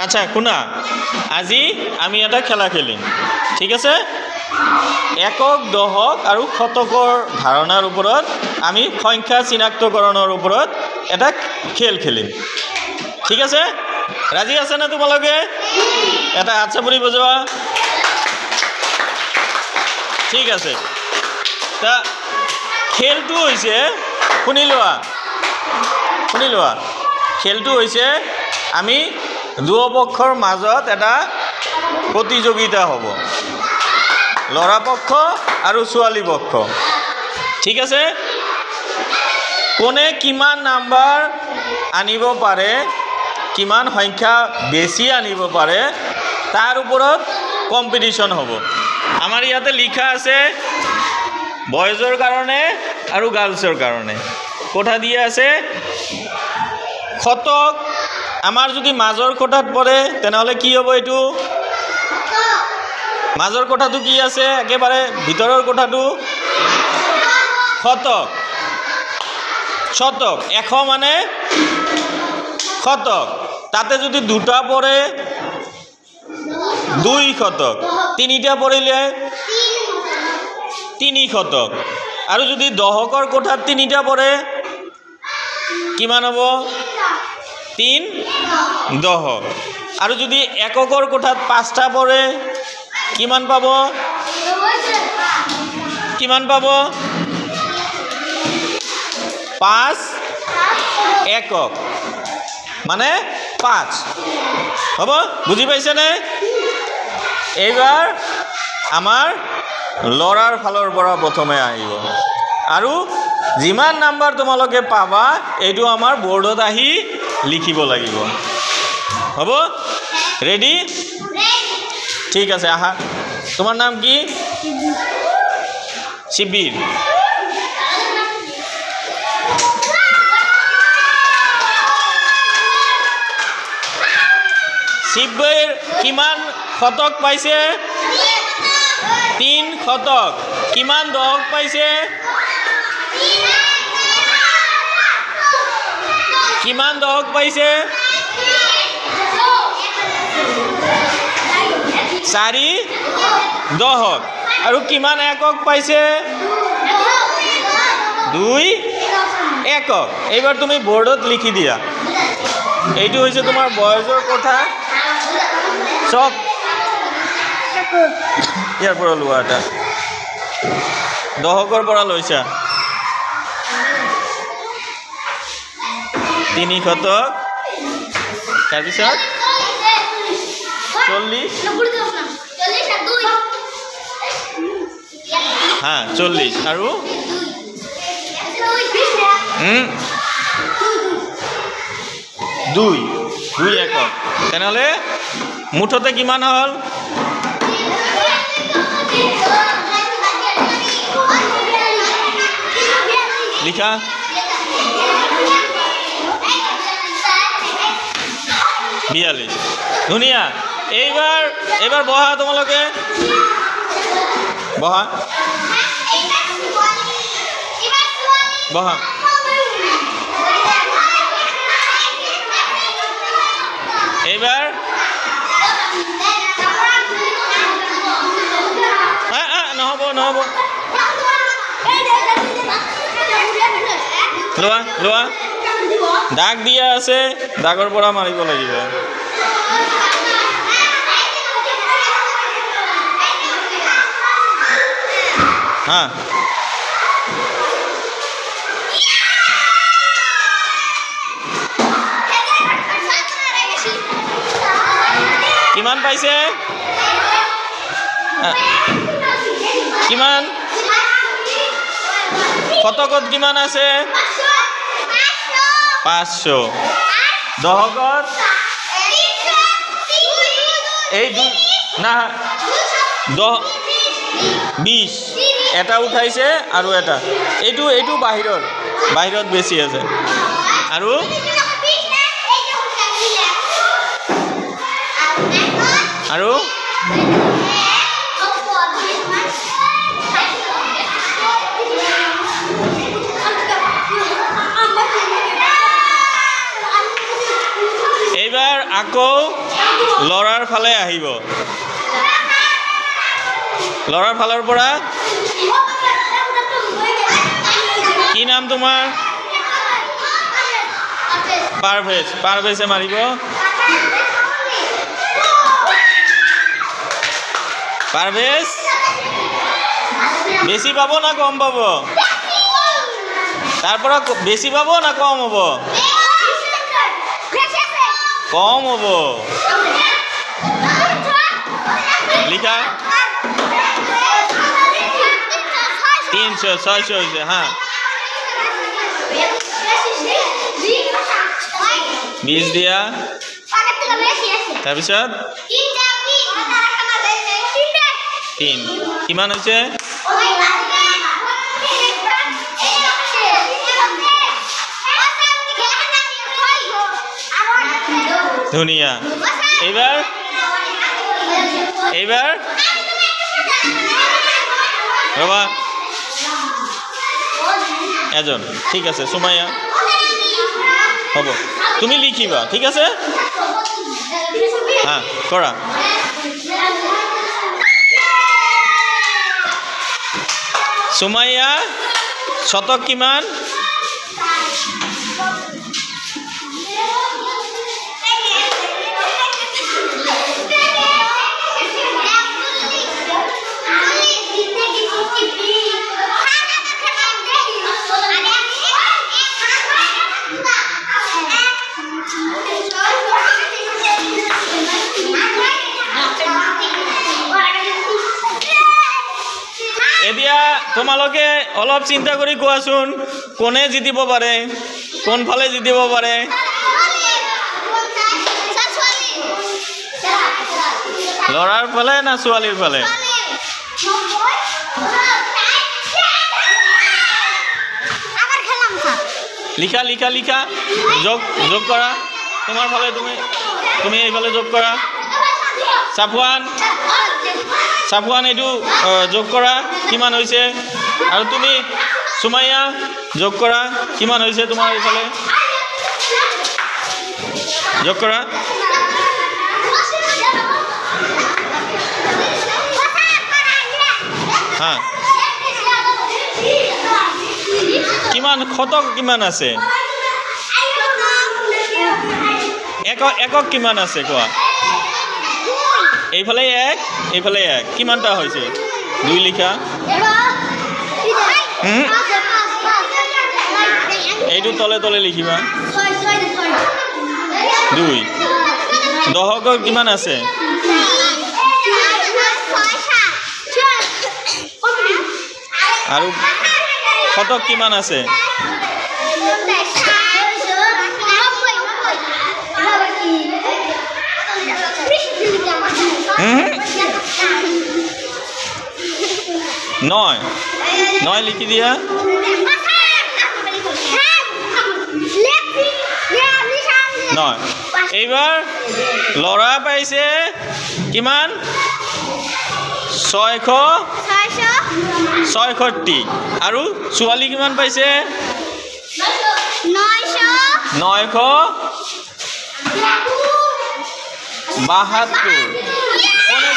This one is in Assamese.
আচ্ছা শুনা, আজি আমি এটা খেলা খেলিম, ঠিক আছে? একক, দশক আৰু শতকৰ ধাৰণাৰ ওপৰত আমি সংখ্যা চিনাক্তকৰণৰ ওপৰত এটা খেল খেলিম, ঠিক আছে? ৰাজি আছে না তোমালোকে? এটা হাত চাপৰি বজোৱা। ঠিক আছে, তা খেলটো হৈছে শুনি লোৱা খেলটো হৈছে আমি দুয়োপক্ষৰ মাজত এটা প্ৰতিযোগিতা হ'ব, ল'ৰা পক্ষ আৰু ছোৱালী পক্ষ, ঠিক আছে? কোনে কিমান নাম্বাৰ আনিব পাৰে, কিমান সংখ্যা বেছি আনিব পাৰে তাৰ ওপৰত কম্পিটিশ্যন হ'ব। আমাৰ ইয়াতে লিখা আছে বয়জৰ কাৰণে আৰু গাৰ্লছৰ কাৰণে, কোঠা দিয়া আছে। শতক আমাৰ যদি মাজৰ কোঠাত পৰে তেনেহ'লে কি হ'ব? এইটো মাজৰ কোঠাটো কি আছে? একেবাৰে ভিতৰৰ কোঠাটো শতক। শতক 100 মানে শতক, তাতে যদি দুটা পৰে 2 শতক, তিনিটা পৰিলে 3 শতক, আৰু যদি দশকৰ কোঠাত 3টা পৰে কিমান হ'ব? 3 দশক। আৰু যদি এককৰ কোঠাত 5টা পৰে কিমান পাব? 5 একক মানে 5 হ'ব। বুজি পাইছেনে? এইবাৰ আমাৰ ল'ৰাৰ ফালৰ পৰা প্ৰথমে আহিব, আৰু যিমান নাম্বাৰ তোমালোকে পাবা এইটো আমাৰ বৰ্ডত আহি লিখিব লাগিব, হ'ব? ৰেডি? ঠিক আছে, আহা। তোমাৰ নাম কি? শিবিৰ। শিবিৰ কিমান শতক পাইছে? 3 শতক। কিমান দশক পাইছে? কিমান দশক পাইছে? 4 দশক। আৰু কিমান একক পাইছে? 2 একক। এইবাৰ তুমি বৰ্ডত লিখি দিয়া। এইটো হৈছে তোমাৰ বয়জৰ কোঠা। চক ইয়াৰ পৰা লোৱা, এটা দশকৰ পৰা লৈছা 3 শতক, তাৰপিছত 40, হা 40, আৰু 2 একক। তেনেহ'লে মুঠতে কিমান হ'ল? লিখা। 42। ধুনীয়া। এইবাৰ বহা, তোমালোকে বহা। এইবাৰ নহ'ব। লোৱা। দাগ দিয়া আছে, দাগৰ পৰা মাৰিব লাগিব। হা, কিমান পাইছে? কিমান শতকত কিমান আছে? 500। দশকত এই না 20 এটা উঠাইছে আৰু এটা, এইটো বাহিৰত বেছি আছে। আৰু এইবাৰ আকৌ ল'ৰাৰ ফালে আহিব ল'ৰাৰ ফালৰ পৰা কি নাম তোমাৰ পাৰভেজ পাৰভেজে মাৰিব পাৰভেজ বেছি পাব না কম পাব তাৰ পৰা বেছি পাব না কম হ'ব কম হ'ব লিখা 300 600 হৈছে হ্যাঁ 20 দিয়া তাৰপিছত 3 কিমান হৈছে ধুনিয়া এইবাৰ এইবাৰ ৰবা এজন ঠিক আছে সুমাইয়া হ'ব তুমি লিখিবা ঠিক আছে হ্যাঁ কৰা সুমাইয়া শতক কিমান এতিয়া তোমালোকে অলপ চিন্তা কৰি কোৱাচোন কোনে জিতিব পাৰে কোন ফালে জিতিব পাৰে লৰাৰ ফালে না ছোৱালীৰ ফালে লিখা লিখা লিখা যোগ যোগ কৰা তোমাৰ ফালে তুমি এইফালে যোগ কৰা সাফৱান সাফৱান এইটো যোগ কৰা কিমান হৈছে আৰু তুমি সুমাইয়া যোগ কৰা কিমান হৈছে তোমাৰ এইফালে যোগ কৰা হ্যাঁ কিমান শতক কিমান আছে একক কিমান আছে কোৱা এইফালে এক কিমানটা হৈছে 2 লিখা এইটো তলে তলে লিখিবা 2 দহকৰ কিমান আছে আৰু শতক কিমান আছে নয় লিখি দিয়া নয় এইবাৰ লৰা পাইছে কিমান 666 আৰু ছোৱালী কিমান পাইছে 972 কোনে